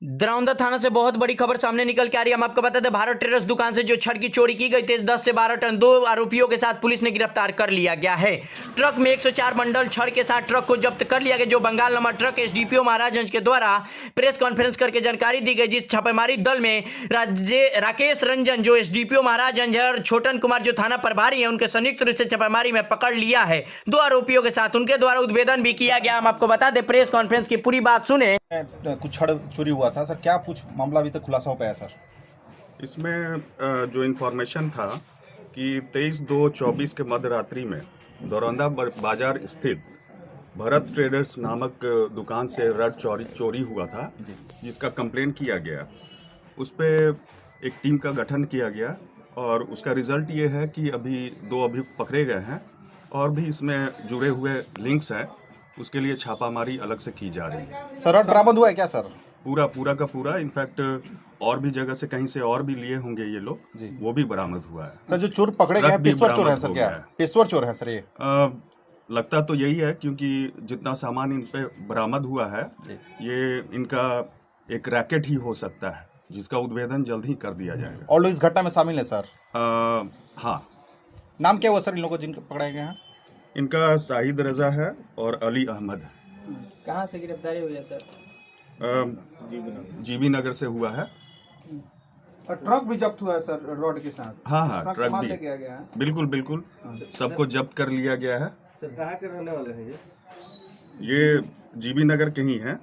दरौंदा थाना से बहुत बड़ी खबर सामने निकल के आ रही है। हम आपको बता दें, भारत ट्रेडर्स दुकान से जो छड़ की चोरी की गई थी, 10 से 12 टन 2 आरोपियों के साथ पुलिस ने गिरफ्तार कर लिया गया है। ट्रक में 104 बंडल छड़ के साथ ट्रक को जब्त कर लिया गया, जो Bengal number truck SDPO Maharajganj के द्वारा प्रेस कॉन्फ्रेंस करके जानकारी दी गई। जिस छापेमारी दल में राकेश रंजन जो एसडीपीओ महाराजगंज है और छोटन कुमार जो थाना प्रभारी है, उनके संयुक्त रूप से छापेमारी में पकड़ लिया है 2 आरोपियों के साथ। उनके द्वारा उद्भेदन भी किया गया। हम आपको बता दें, प्रेस कॉन्फ्रेंस की पूरी बात सुने। कुछ छड़ चोरी हुआ था सर, क्या कुछ मामला अभी तक खुलासा हो पाया सर? इसमें जो इन्फॉर्मेशन था कि 23/2/24 के मध्य रात्रि में दरौंदा बाजार स्थित भरत ट्रेडर्स नामक दुकान से रड चोरी हुआ था, जिसका कंप्लेंट किया गया। उस पर एक टीम का गठन किया गया और उसका रिजल्ट ये है कि अभी 2 अभियुक्त पकड़े गए हैं और भी इसमें जुड़े हुए लिंक्स हैं। उसके लिए छापामारी अलग से की जा रही है। सर रड बरामद हुआ है क्या सर? पूरा का पूरा, इनफैक्ट और भी जगह से कहीं से और भी लिए होंगे ये लोग, वो भी बरामद हुआ है। सर जो चोर पकड़े गए हैं पेशवर चोर है सर? क्या पेशवर चोर है सर ये? लगता तो यही है, क्योंकि जितना सामान इन पे बरामद हुआ है ये इनका एक रैकेट ही हो सकता है, जिसका उद्भेदन जल्द ही कर दिया जाएगा। और लोग इस घटना में शामिल है सर? हाँ। नाम क्या हुआ सर इन लोगों को जिनके पकड़ाए गए हैं? इनका शाहिद रजा है और अली अहमद। कहाँ से गिरफ्तारी हुई है सर? जीबी नगर से हुआ है। और ट्रक भी जब्त हुआ है सर रोड के साथ? हाँ, ट्रक भी किया गया है। बिल्कुल सबको जब्त कर लिया गया है। सर कहाँ के रहने वाले हैं ये जीबी नगर के ही हैं।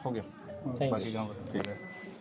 हो गया बाकी गाँव ठीक है।